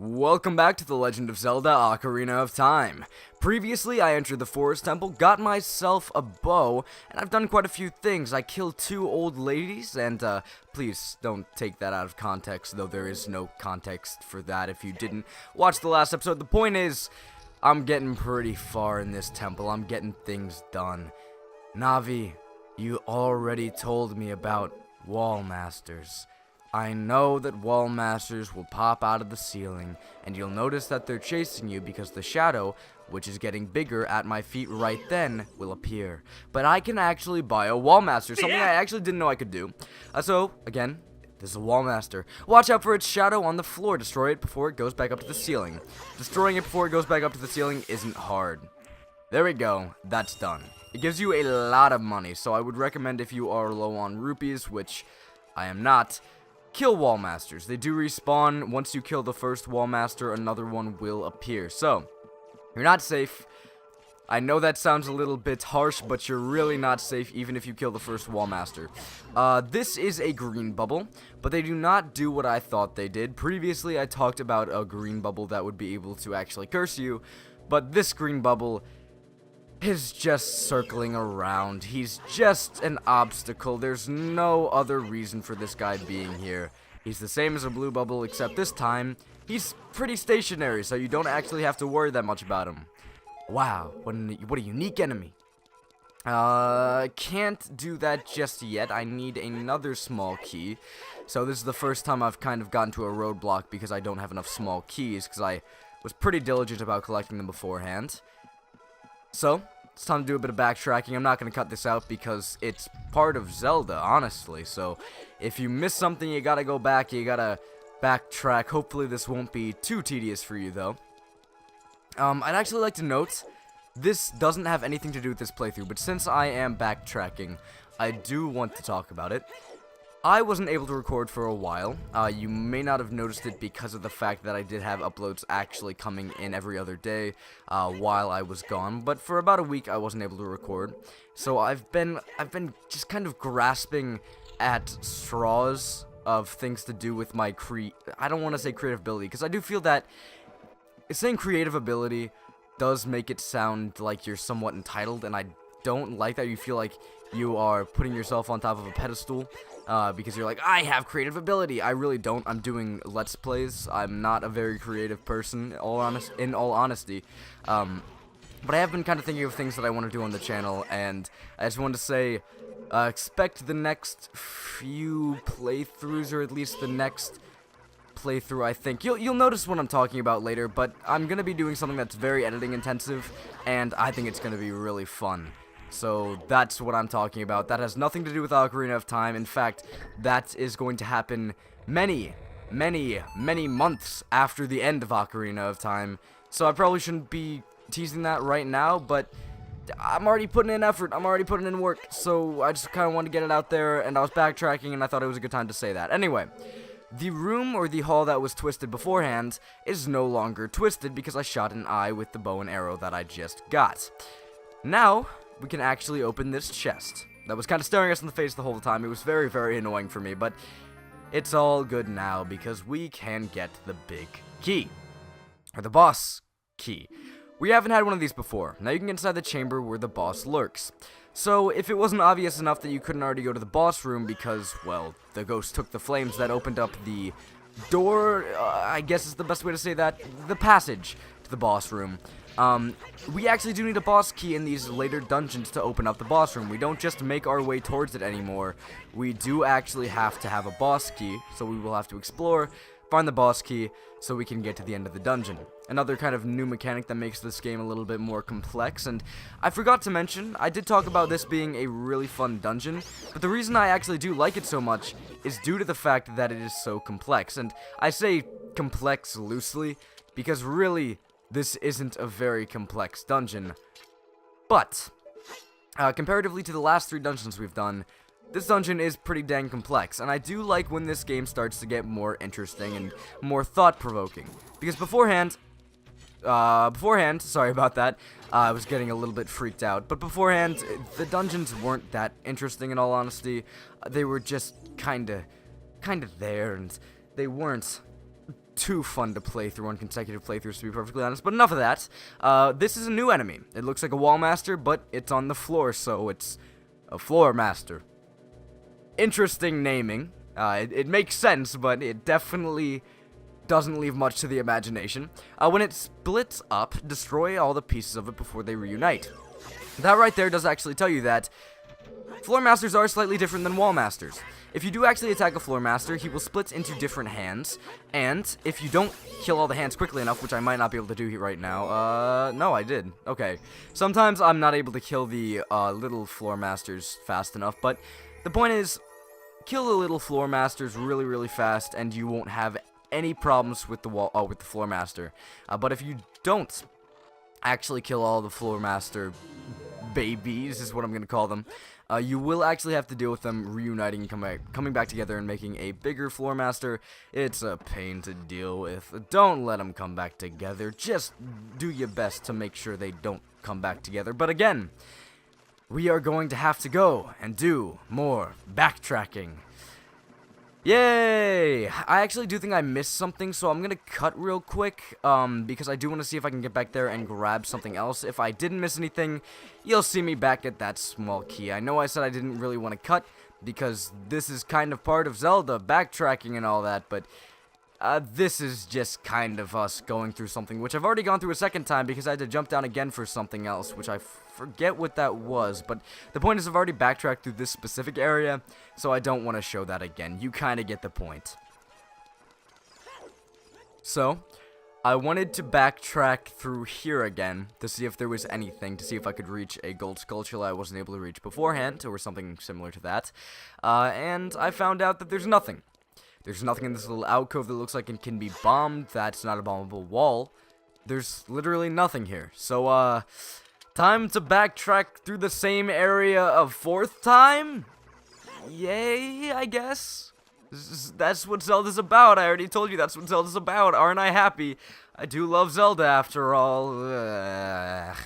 Welcome back to The Legend of Zelda Ocarina of Time. Previously, I entered the Forest Temple, got myself a bow, and I've done quite a few things. I killed 2 old ladies, and please don't take that out of context, though there is no context for that if you didn't watch the last episode. The point is, I'm getting pretty far in this temple. I'm getting things done. Navi, you already told me about Wall Masters. I know that Wall Masters will pop out of the ceiling, and you'll notice that they're chasing you because the shadow, which is getting bigger at my feet right then, will appear. But I can actually buy a Wall Master, something I actually didn't know I could do. So, again, this is a Wall Master. Watch out for its shadow on the floor. Destroy it before it goes back up to the ceiling. Destroying it before it goes back up to the ceiling isn't hard. There we go. That's done. It gives you a lot of money, so I would recommend if you are low on rupees, which I am not, kill Wall Masters. They do respawn. Once you kill the first Wall Master, another one will appear. So, you're not safe. I know that sounds a little bit harsh, but you're really not safe even if you kill the first Wall Master. This is a green bubble, but they do not do what I thought they did. Previously, I talked about a green bubble that would be able to actually curse you, but this green bubble is just circling around. He's just an obstacle. There's no other reason for this guy being here. He's the same as a blue bubble, except this time, he's pretty stationary, so you don't actually have to worry that much about him. Wow, what a unique enemy. Can't do that just yet. I need another small key. So this is the first time I've kind of gotten to a roadblock because I don't have enough small keys, because I was pretty diligent about collecting them beforehand. So, it's time to do a bit of backtracking. I'm not going to cut this out because it's part of Zelda, honestly. So, if you miss something, you gotta go back, you gotta backtrack. Hopefully this won't be too tedious for you, though. I'd actually like to note, this doesn't have anything to do with this playthrough, but since I am backtracking, I do want to talk about it. I wasn't able to record for a while. You may not have noticed it because of the fact that I did have uploads actually coming in every other day while I was gone. But for about a week, I wasn't able to record. So I've been just kind of grasping at straws of things to do with my I don't want to say creative ability, because I do feel that saying creative ability does make it sound like you're somewhat entitled, and I don't like that. You feel like you are putting yourself on top of a pedestal. Because you're like, I have creative ability. I really don't. I'm doing Let's Plays. I'm not a very creative person, in all honesty. But I have been kind of thinking of things that I want to do on the channel, and I just wanted to say, expect the next few playthroughs, or at least the next playthrough, I think. You'll notice what I'm talking about later, but I'm going to be doing something that's very editing intensive, and I think it's going to be really fun. So that's what I'm talking about. That has nothing to do with Ocarina of Time. In fact, that is going to happen many months after the end of Ocarina of Time. So I probably shouldn't be teasing that right now, but I'm already putting in effort. I'm already putting in work. So I just kind of wanted to get it out there, and I was backtracking, and I thought it was a good time to say that. Anyway, the room or the hall that was twisted beforehand is no longer twisted because I shot an eye with the bow and arrow that I just got. Now we can actually open this chest that was kind of staring us in the face the whole time. It was very, very annoying for me, but it's all good now because we can get the big key, or the boss key. We haven't had one of these before. Now you can get inside the chamber where the boss lurks. So if it wasn't obvious enough that you couldn't already go to the boss room because, well, the ghost took the flames that opened up the door, I guess is the best way to say that, the passage to the boss room. We actually do need a boss key in these later dungeons to open up the boss room. We don't just make our way towards it anymore. We do actually have to have a boss key, so we will have to explore, find the boss key, so we can get to the end of the dungeon. Another kind of new mechanic that makes this game a little bit more complex, and I forgot to mention, I did talk about this being a really fun dungeon, but the reason I actually do like it so much is due to the fact that it is so complex, and I say complex loosely, because really, this isn't a very complex dungeon, but comparatively to the last 3 dungeons we've done, this dungeon is pretty dang complex, and I do like when this game starts to get more interesting and more thought-provoking, because beforehand, sorry about that, I was getting a little bit freaked out, but beforehand, the dungeons weren't that interesting in all honesty. They were just kinda there, and they weren't too fun to play through on consecutive playthroughs, to be perfectly honest. But enough of that. This is a new enemy. It looks like a wall master, but it's on the floor, so it's a floor master. Interesting naming. It makes sense, but it definitely doesn't leave much to the imagination. When it splits up, destroy all the pieces of it before they reunite. That right there does actually tell you that floor masters are slightly different than wall masters. If you do actually attack a floor master, he will split into different hands, and if you don't kill all the hands quickly enough, which I might not be able to do here right now, no, I did. Okay. Sometimes I'm not able to kill the little floor masters fast enough, but the point is, kill the little floor masters really, really fast, and you won't have any problems with the with the floor master. But if you don't actually kill all the floor master babies, is what I'm gonna call them, you will actually have to deal with them reuniting and coming back together and making a bigger floor master. It's a pain to deal with. Don't let them come back together. Just do your best to make sure they don't come back together. But again, we are going to have to go and do more backtracking. Yay! I actually do think I missed something, so I'm gonna cut real quick, because I do want to see if I can get back there and grab something else. If I didn't miss anything, you'll see me back at that small key. I know I said I didn't really want to cut, because this is kind of part of Zelda, backtracking and all that, but this is just kind of us going through something, which I've already gone through a second time, because I had to jump down again for something else, which I forget what that was, but the point is I've already backtracked through this specific area, so I don't want to show that again. You kind of get the point. So, I wanted to backtrack through here again to see if there was anything, to see if I could reach a gold skulltula I wasn't able to reach beforehand, or something similar to that, and I found out that there's nothing. There's nothing in this little alcove that looks like it can be bombed. That's not a bombable wall. There's literally nothing here. So, time to backtrack through the same area a fourth time? Yay, I guess. That's what Zelda's about. I already told you that's what Zelda's about. Aren't I happy? I do love Zelda after all. Ugh.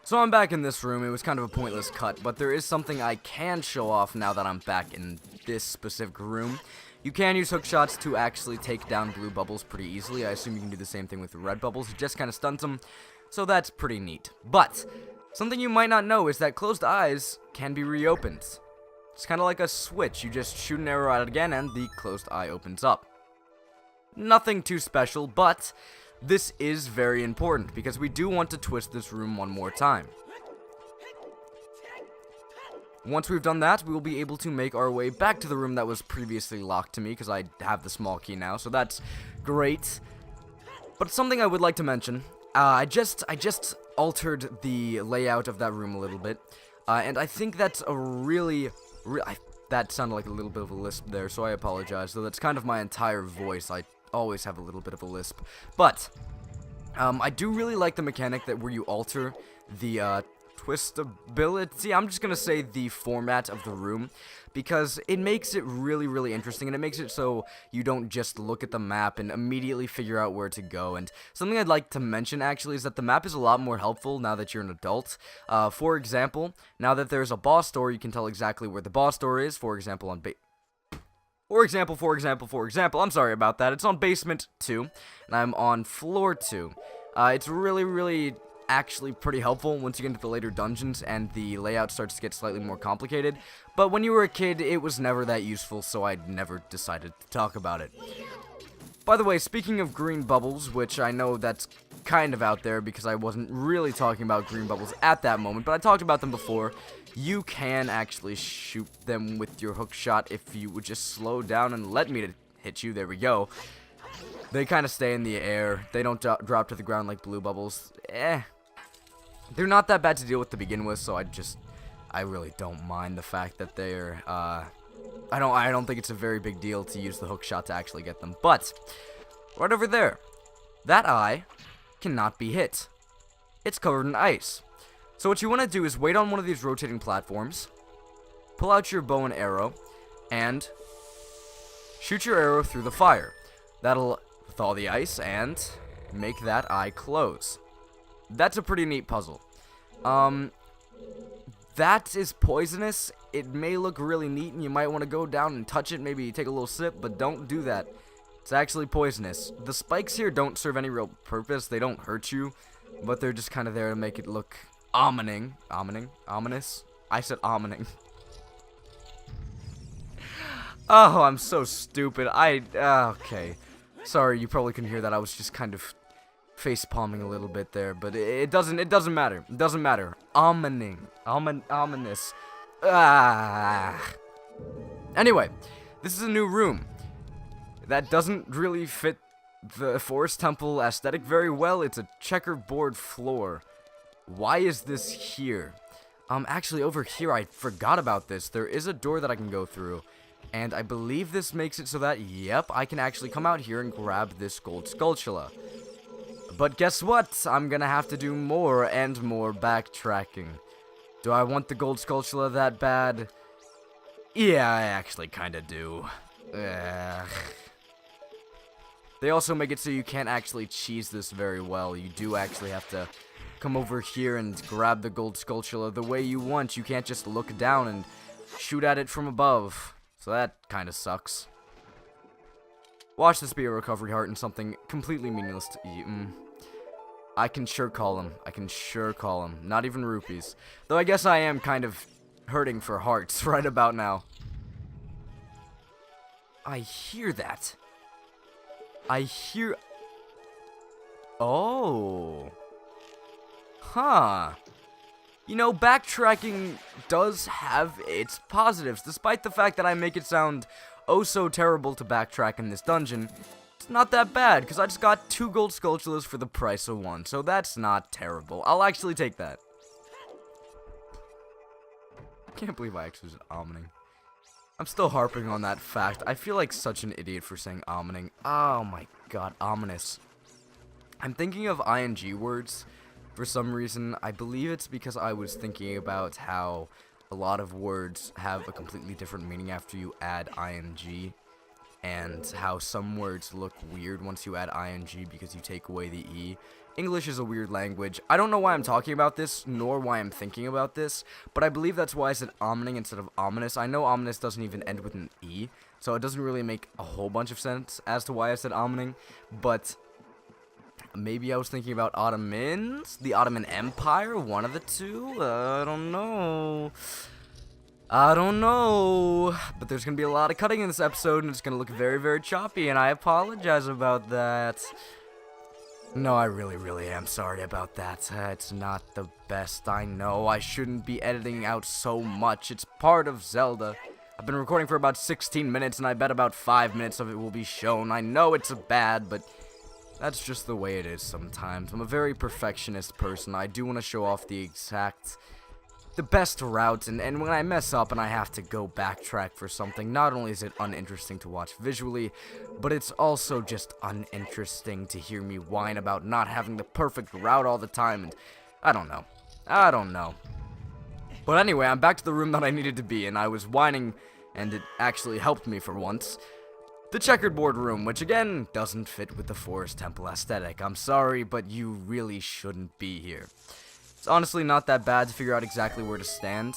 So I'm back in this room. It was kind of a pointless cut, but there is something I can show off now that I'm back in this specific room. You can use hook shots to actually take down blue bubbles pretty easily. I assume you can do the same thing with the red bubbles. It just kind of stuns them, so that's pretty neat. But something you might not know is that closed eyes can be reopened. It's kind of like a switch. You just shoot an arrow at it again, and the closed eye opens up. Nothing too special, but this is very important, because we do want to twist this room one more time. Once we've done that, we will be able to make our way back to the room that was previously locked to me, because I have the small key now, so that's great. But something I would like to mention, I just altered the layout of that room a little bit, and I think that's a really that sounded like a little bit of a lisp there, so I apologize, though that's kind of my entire voice. I always have a little bit of a lisp, but I do really like the mechanic that where you alter the twistability, I'm just gonna say the format of the room, because it makes it really, really interesting, and it makes it so you don't just look at the map and immediately figure out where to go. And something I'd like to mention actually is that the map is a lot more helpful now that you're an adult. For example, now that there's a boss door, you can tell exactly where the boss door is. For example, I'm sorry about that. It's on basement 2, and I'm on floor 2. It's really, really actually pretty helpful once you get into the later dungeons and the layout starts to get slightly more complicated. But when you were a kid, it was never that useful, so I never decided to talk about it. By the way, speaking of green bubbles, which I know that's kind of out there because I wasn't really talking about green bubbles at that moment, but I talked about them before. You can actually shoot them with your hook shot if you would just slow down and let me to hit you. There we go. They kind of stay in the air. They don't drop to the ground like blue bubbles. They're not that bad to deal with to begin with, so I really don't mind the fact that they're, I don't think it's a very big deal to use the hook shot to actually get them. But, right over there, that eye cannot be hit. It's covered in ice. So what you want to do is wait on one of these rotating platforms, pull out your bow and arrow, and shoot your arrow through the fire. That'll thaw the ice and make that eye close. That's a pretty neat puzzle. That is poisonous. It may look really neat, and you might want to go down and touch it, maybe take a little sip, but don't do that. It's actually poisonous. The spikes here don't serve any real purpose. They don't hurt you, but they're just kind of there to make it look ominous. I said ominous. Oh, I'm so stupid. Okay. Sorry, you probably couldn't hear that. I was just kind of face palming a little bit there, but it doesn't matter. It doesn't matter. Ominous. Anyway, this is a new room that doesn't really fit the Forest Temple aesthetic very well. It's a checkerboard floor. Why is this here? Actually, over here, I forgot about this. There is a door that I can go through, and I believe this makes it so that, yep, I can actually come out here and grab this gold Skulltula. But guess what? I'm gonna have to do more and more backtracking. Do I want the gold Skulltula that bad? Yeah, I actually kinda do. Ugh. They also make it so you can't actually cheese this very well. You do actually have to come over here and grab the gold Skulltula the way you want. You can't just look down and shoot at it from above. So that kind of sucks. Watch this be a recovery heart and something completely meaningless to eat. I can sure call him. Not even rupees. Though I guess I am kind of hurting for hearts right about now. I hear that. Oh. Huh. You know, backtracking does have its positives, despite the fact that I make it sound oh so terrible to backtrack in this dungeon. It's not that bad, because I just got 2 gold Skulltulas for the price of 1, so that's not terrible. I'll actually take that. I can't believe I actually said omining. I'm still harping on that fact. I feel like such an idiot for saying omining. Oh my god, ominous. I'm thinking of ing words for some reason. I believe it's because I was thinking about how a lot of words have a completely different meaning after you add ing, and how some words look weird once you add ing because you take away the e. English is a weird language. I don't know why I'm talking about this, nor why I'm thinking about this, but I believe that's why I said omining instead of ominous. I know ominous doesn't even end with an e, so it doesn't really make a whole bunch of sense as to why I said omining, but maybe I was thinking about Ottomans? The Ottoman Empire? One of the two? I don't know. But there's going to be a lot of cutting in this episode, and it's going to look very, very choppy, and I apologize about that. No, I really am sorry about that. It's not the best. I know I shouldn't be editing out so much. It's part of Zelda. I've been recording for about 16 minutes, and I bet about 5 minutes of it will be shown. I know it's bad, but that's just the way it is sometimes. I'm a very perfectionist person. I do want to show off the best route, and when I mess up and I have to go backtrack for something, not only is it uninteresting to watch visually, but it's also just uninteresting to hear me whine about not having the perfect route all the time, and I don't know. But anyway, I'm back to the room that I needed to be in. I was whining, and it actually helped me for once. The checkerboard room, which again, doesn't fit with the Forest Temple aesthetic. I'm sorry, but you really shouldn't be here. It's honestly not that bad to figure out exactly where to stand.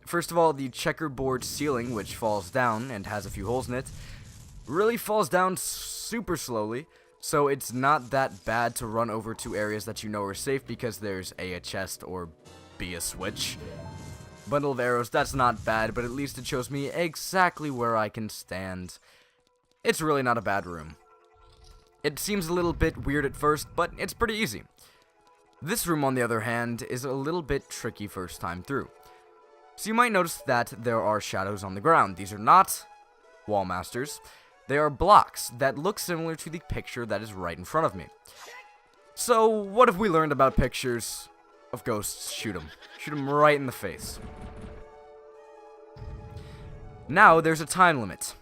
First of all, the checkerboard ceiling, which falls down and has a few holes in it, really falls down super slowly, so it's not that bad to run over to areas that you know are safe because there's A, a chest, or B, a switch. Bundle of arrows, that's not bad, but at least it shows me exactly where I can stand. It's really not a bad room. It seems a little bit weird at first, but it's pretty easy. This room, on the other hand, is a little bit tricky first time through. So you might notice that there are shadows on the ground. These are not wall masters. They are blocks that look similar to the picture that is right in front of me. So what have we learned about pictures of ghosts? Shoot them. Shoot them right in the face. Now there's a time limit.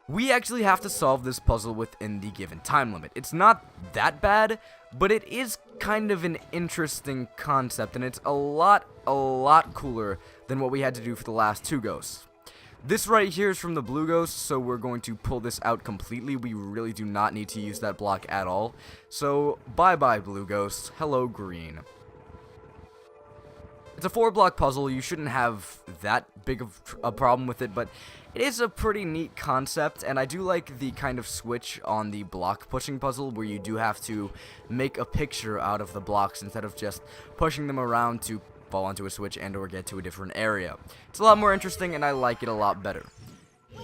We actually have to solve this puzzle within the given time limit. It's not that bad, but it is kind of an interesting concept, and it's a lot cooler than what we had to do for the last 2 ghosts. This right here is from the blue ghost, so we're going to pull this out completely. We really do not need to use that block at all. So, bye-bye, blue ghost. Hello, green. It's a 4-block puzzle. You shouldn't have that big of a problem with it, but it is a pretty neat concept, and I do like the kind of switch on the block pushing puzzle where you do have to make a picture out of the blocks instead of just pushing them around to fall onto a switch and or get to a different area. It's a lot more interesting, and I like it a lot better.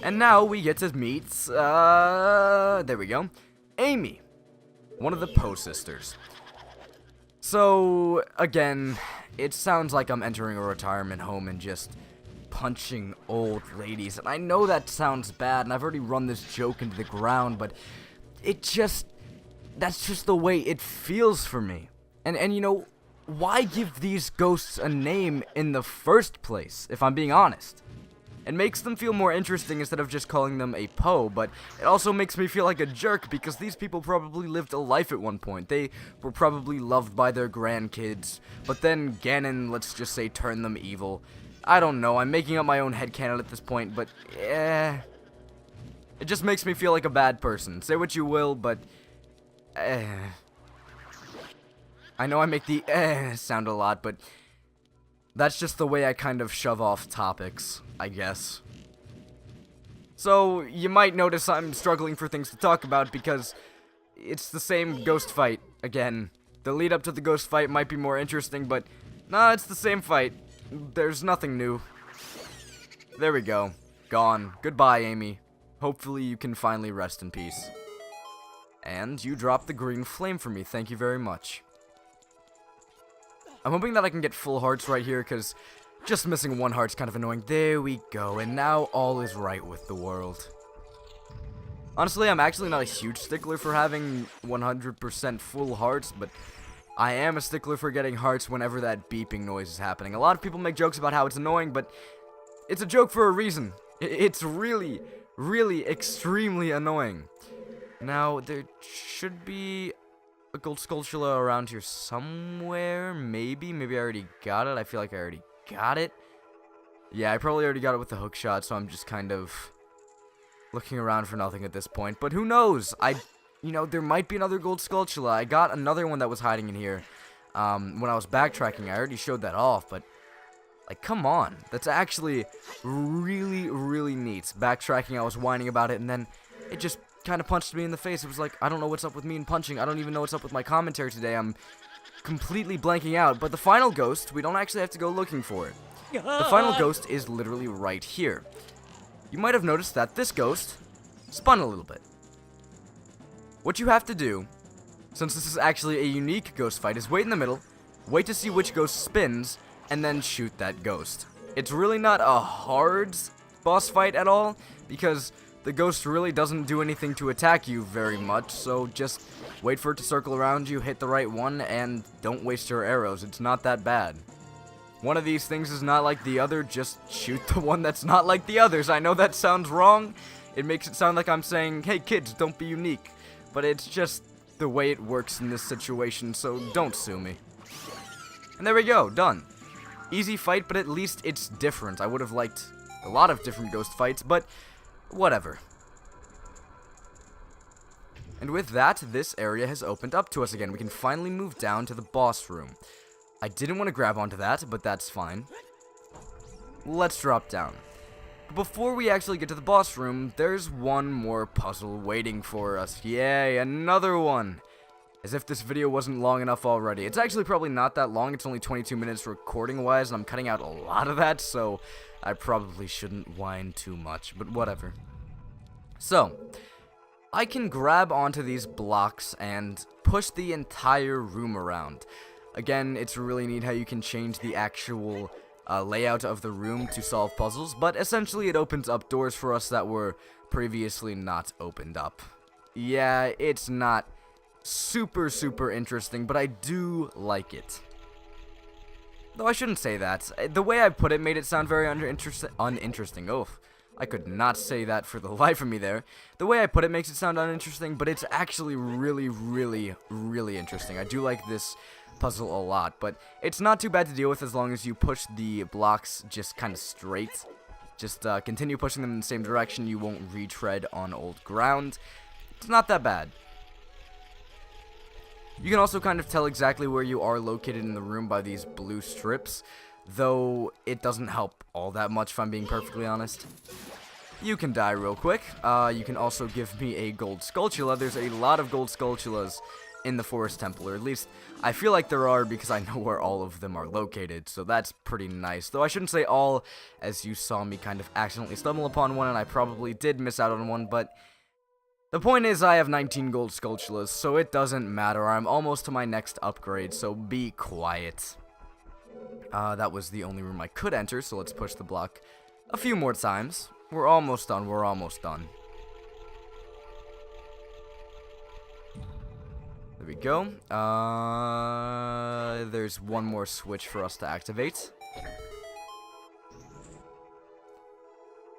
And now we get to meet, there we go, Amy, one of the Poe sisters. So, again, it sounds like I'm entering a retirement home and just punching old ladies. And I know that sounds bad, and I've already run this joke into the ground, but that's just the way it feels for me. And you know, why give these ghosts a name in the first place, if I'm being honest? It makes them feel more interesting instead of just calling them a Poe, but it also makes me feel like a jerk because these people probably lived a life at one point. They were probably loved by their grandkids, but then Ganon, let's just say, turned them evil. I don't know, I'm making up my own headcanon at this point, but it just makes me feel like a bad person. Say what you will, but I know I make the sound a lot, but that's just the way I kind of shove off topics, I guess. So, you might notice I'm struggling for things to talk about because it's the same ghost fight again. The lead up to the ghost fight might be more interesting, but nah, it's the same fight. There's nothing new. There we go. Gone. Goodbye, Amy. Hopefully you can finally rest in peace. And you dropped the green flame for me. Thank you very much. I'm hoping that I can get full hearts right here, because just missing one heart's kind of annoying. There we go, and now all is right with the world. Honestly, I'm actually not a huge stickler for having 100% full hearts, but I am a stickler for getting hearts whenever that beeping noise is happening. A lot of people make jokes about how it's annoying, but it's a joke for a reason. It's really, really extremely annoying. Now, there should be a gold Skulltula around here somewhere, maybe I already got it. I feel like I already got it. Yeah, I probably already got it with the hook shot, so I'm just kind of looking around for nothing at this point. But who knows? You know, there might be another gold Skulltula. I got another one that was hiding in here. When I was backtracking, I already showed that off, but like, come on. That's actually really, really neat. Backtracking, I was whining about it, and then it just kind of punched me in the face. It was like, I don't know what's up with me and punching. I don't even know what's up with my commentary today. I'm completely blanking out. But the final ghost, we don't actually have to go looking for it. The final ghost is literally right here. You might have noticed that this ghost spun a little bit. What you have to do, since this is actually a unique ghost fight, is wait in the middle, wait to see which ghost spins, and then shoot that ghost. It's really not a hard boss fight at all, because the ghost really doesn't do anything to attack you very much, so just wait for it to circle around you, hit the right one, and don't waste your arrows. It's not that bad. One of these things is not like the other, just shoot the one that's not like the others. I know that sounds wrong. It makes it sound like I'm saying, hey kids, don't be unique. But it's just the way it works in this situation, so don't sue me. And there we go, done. Easy fight, but at least it's different. I would have liked a lot of different ghost fights, but whatever. And with that, this area has opened up to us again. We can finally move down to the boss room. I didn't want to grab onto that, but that's fine. Let's drop down. But before we actually get to the boss room, there's one more puzzle waiting for us. Yay, another one! As if this video wasn't long enough already. It's actually probably not that long. It's only 22 minutes recording-wise, and I'm cutting out a lot of that, so I probably shouldn't whine too much, but whatever. So, I can grab onto these blocks and push the entire room around. Again, it's really neat how you can change the actual layout of the room to solve puzzles, but essentially it opens up doors for us that were previously not opened up. Yeah, it's not super interesting, but I do like it. Though I shouldn't say that. The way I put it made it sound very uninteresting. Oh, I could not say that for the life of me there. The way I put it makes it sound uninteresting, but it's actually really interesting. I do like this puzzle a lot, but it's not too bad to deal with as long as you push the blocks just kind of straight. Just continue pushing them in the same direction. You won't retread on old ground. It's not that bad. You can also kind of tell exactly where you are located in the room by these blue strips. though it doesn't help all that much if I'm being perfectly honest. You can die real quick. You can also give me a gold Skulltula. There's a lot of gold Skulltulas in the Forest Temple, or at least I feel like there are because I know where all of them are located, so that's pretty nice. Though I shouldn't say all, as you saw me kind of accidentally stumble upon one, and I probably did miss out on one, but the point is I have 19 gold Skulltulas, so it doesn't matter. I'm almost to my next upgrade, so be quiet. That was the only room I could enter, so let's push the block a few more times. We're almost done, we're almost done. There we go. There's one more switch for us to activate.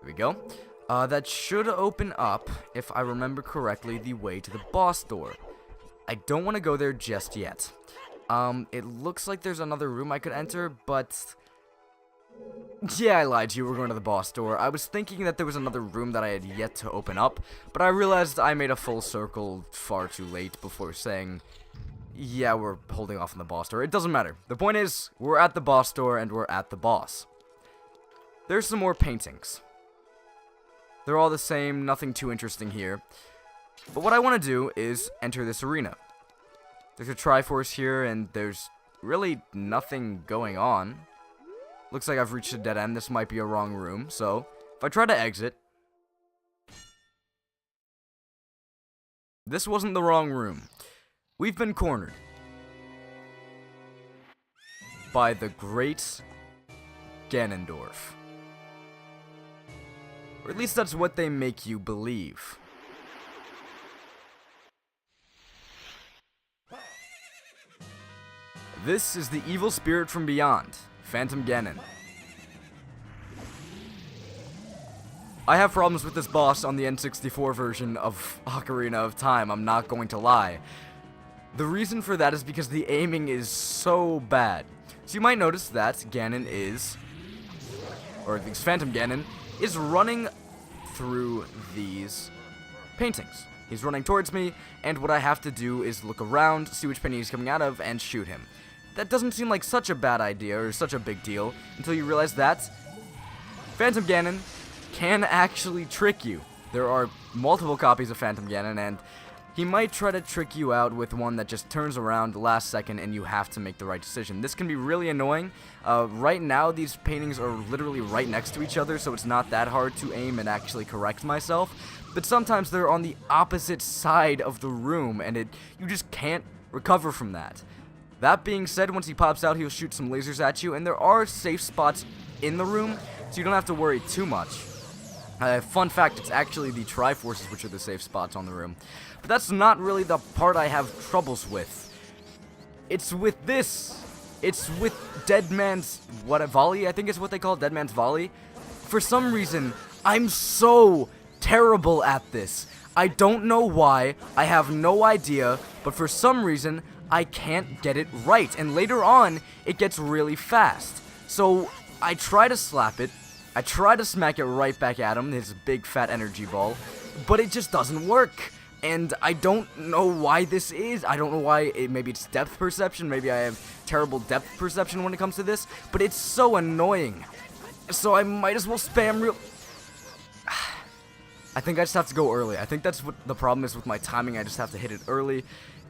There we go. That should open up, if I remember correctly, the way to the boss door. I don't want to go there just yet. It looks like there's another room I could enter, but yeah, I lied to you, we're going to the boss door. I was thinking that there was another room that I had yet to open up, but I realized I made a full circle far too late before saying, yeah, we're holding off on the boss door. It doesn't matter. The point is, we're at the boss door and we're at the boss. There's some more paintings. They're all the same, nothing too interesting here. But what I want to do is enter this arena. There's a Triforce here, and there's really nothing going on. Looks like I've reached a dead end. This might be a wrong room, so if I try to exit... This wasn't the wrong room. We've been cornered by the great Ganondorf. Or at least that's what they make you believe. This is the evil spirit from beyond, Phantom Ganon. I have problems with this boss on the N64 version of Ocarina of Time, I'm not going to lie. The reason for that is because the aiming is so bad. So you might notice that Ganon is, or at least Phantom Ganon, is running through these paintings. He's running towards me, and what I have to do is look around, see which painting he's coming out of, and shoot him. That doesn't seem like such a bad idea, or such a big deal, until you realize that Phantom Ganon can actually trick you. There are multiple copies of Phantom Ganon, and he might try to trick you out with one that just turns around last second and you have to make the right decision. This can be really annoying. Right now, these paintings are literally right next to each other, so it's not that hard to aim and actually correct myself. But sometimes they're on the opposite side of the room, and you just can't recover from that. That being said, once he pops out, he'll shoot some lasers at you, and there are safe spots in the room, so you don't have to worry too much. Fun fact, it's actually the Triforces which are the safe spots on the room. But that's not really the part I have troubles with. It's with this. It's with Dead Man's, volley? I think is what they call it, Dead Man's volley. For some reason, I'm so terrible at this. I don't know why, I have no idea, but for some reason, I can't get it right. And later on, it gets really fast. So, I try to slap it. I try to smack it right back at him, his big fat energy ball, but it just doesn't work. And I don't know why this is. I don't know why. Maybe it's depth perception. Maybe I have terrible depth perception when it comes to this, but it's so annoying. So I might as well spam real... I think I just have to go early. I think that's what the problem is with my timing. I just have to hit it early.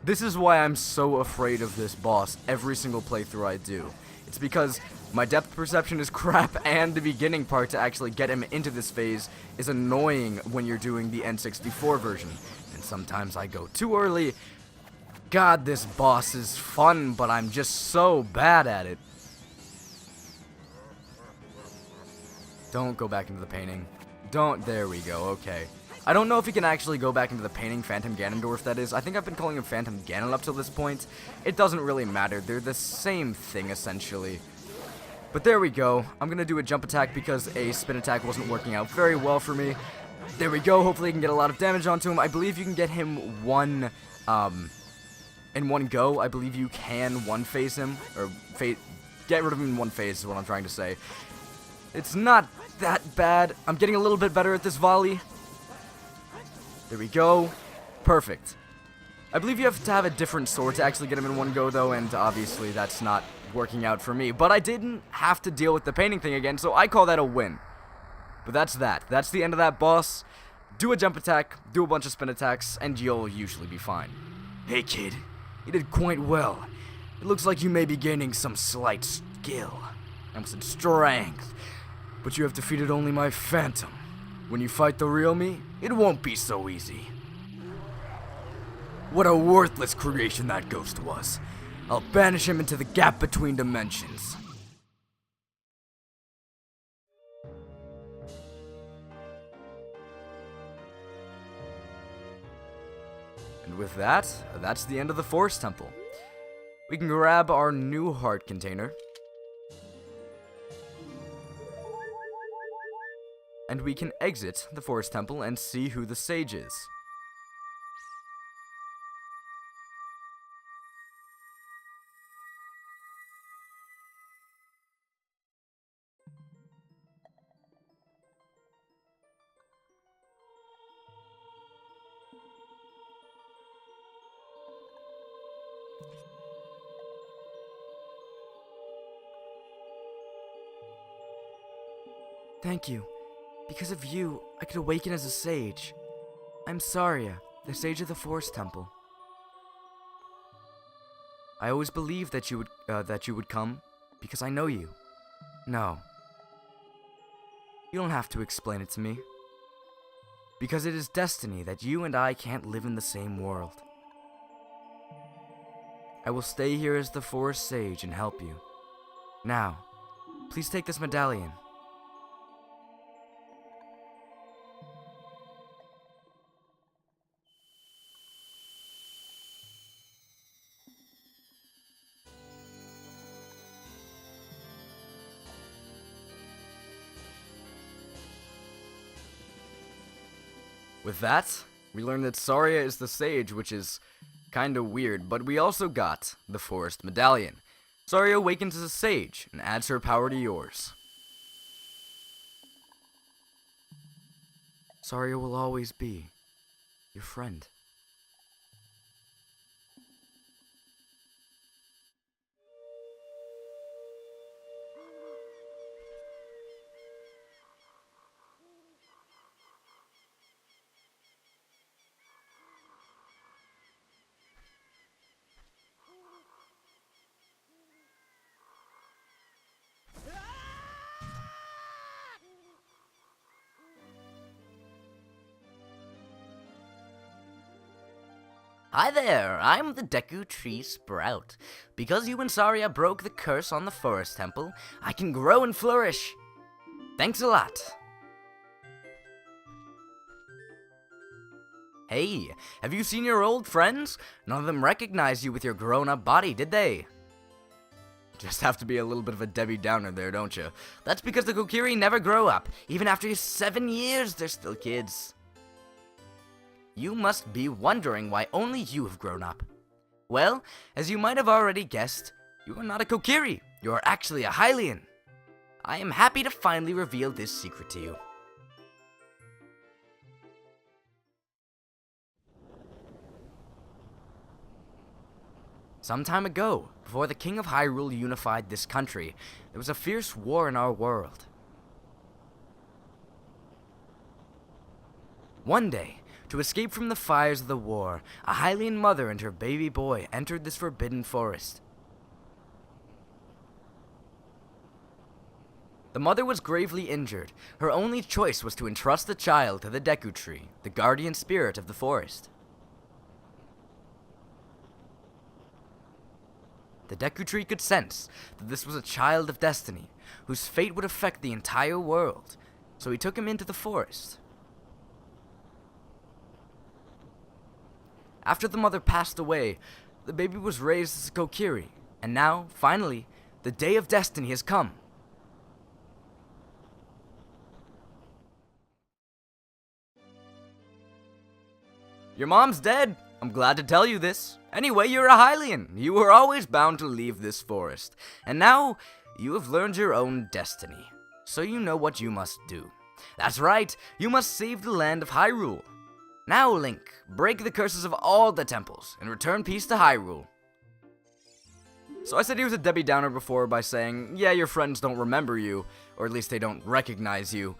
This is why I'm so afraid of this boss every single playthrough I do. It's because my depth perception is crap, and the beginning part to actually get him into this phase is annoying when you're doing the N64 version. And sometimes I go too early. God, this boss is fun, but I'm just so bad at it. Don't go back into the painting. Don't. There we go. Okay. I don't know if he can actually go back into the painting, Phantom Ganondorf, that is. I think I've been calling him Phantom Ganon up till this point. It doesn't really matter. They're the same thing, essentially. But there we go. I'm going to do a jump attack because a spin attack wasn't working out very well for me. There we go. Hopefully I can get a lot of damage onto him. I believe you can get him in one go. I believe you can one-phase him, or get rid of him in one phase is what I'm trying to say. It's not that bad. I'm getting a little bit better at this volley. There we go. Perfect. I believe you have to have a different sword to actually get him in one go, though, and obviously that's not working out for me, but I didn't have to deal with the painting thing again, so I call that a win. But that's that. That's the end of that boss. Do a jump attack, do a bunch of spin attacks, and you'll usually be fine. Hey kid, you did quite well. It looks like you may be gaining some slight skill. I almost said strength. But you have defeated only my phantom. When you fight the real me, it won't be so easy. What a worthless creation that ghost was. I'll banish him into the gap between dimensions. And with that, that's the end of the Forest Temple. We can grab our new heart container. And we can exit the Forest Temple and see who the sage is. Thank you. Because of you, I could awaken as a sage. I'm Saria, the sage of the Forest Temple. I always believed that you would come, because I know you. No. You don't have to explain it to me. Because it is destiny that you and I can't live in the same world. I will stay here as the Forest Sage and help you. Now, please take this medallion. With that, we learn that Saria is the sage, which is kinda weird, but we also got the Forest Medallion. Saria awakens as a sage and adds her power to yours. Saria will always be your friend. Hi there, I'm the Deku Tree Sprout. Because you and Saria broke the curse on the Forest Temple, I can grow and flourish. Thanks a lot. Hey, have you seen your old friends? None of them recognized you with your grown-up body, did they? Just have to be a little bit of a Debbie Downer there, don't you? That's because the Kokiri never grow up. Even after 7 years, they're still kids. You must be wondering why only you have grown up. Well, as you might have already guessed, you are not a Kokiri. You are actually a Hylian. I am happy to finally reveal this secret to you. Some time ago, before the King of Hyrule unified this country, there was a fierce war in our world. One day, to escape from the fires of the war, a Hylian mother and her baby boy entered this forbidden forest. The mother was gravely injured. Her only choice was to entrust the child to the Deku Tree, the guardian spirit of the forest. The Deku Tree could sense that this was a child of destiny, whose fate would affect the entire world, so he took him into the forest. After the mother passed away, the baby was raised as a Kokiri, and now, finally, the day of destiny has come. Your mom's dead. I'm glad to tell you this. Anyway, you're a Hylian. You were always bound to leave this forest, and now you have learned your own destiny, so you know what you must do. That's right, you must save the land of Hyrule. Now, Link, break the curses of all the temples and return peace to Hyrule. So I said he was a Debbie Downer before by saying, yeah, your friends don't remember you, or at least they don't recognize you.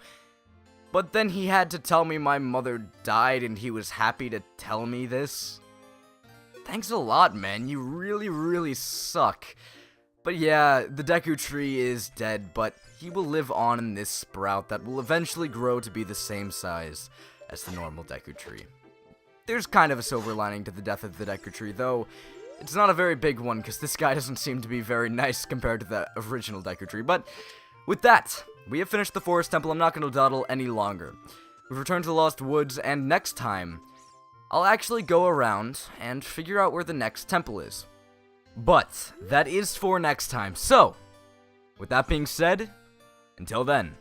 But then he had to tell me my mother died and he was happy to tell me this. Thanks a lot, man. You really, really suck. But yeah, the Deku Tree is dead, but he will live on in this sprout that will eventually grow to be the same size as the normal Deku Tree. There's kind of a silver lining to the death of the Deku Tree, though it's not a very big one, because this guy doesn't seem to be very nice compared to the original Deku Tree. But with that, we have finished the Forest Temple. I'm not going to dawdle any longer. We've returned to the Lost Woods, and next time, I'll actually go around and figure out where the next temple is. But that is for next time. So, with that being said, until then.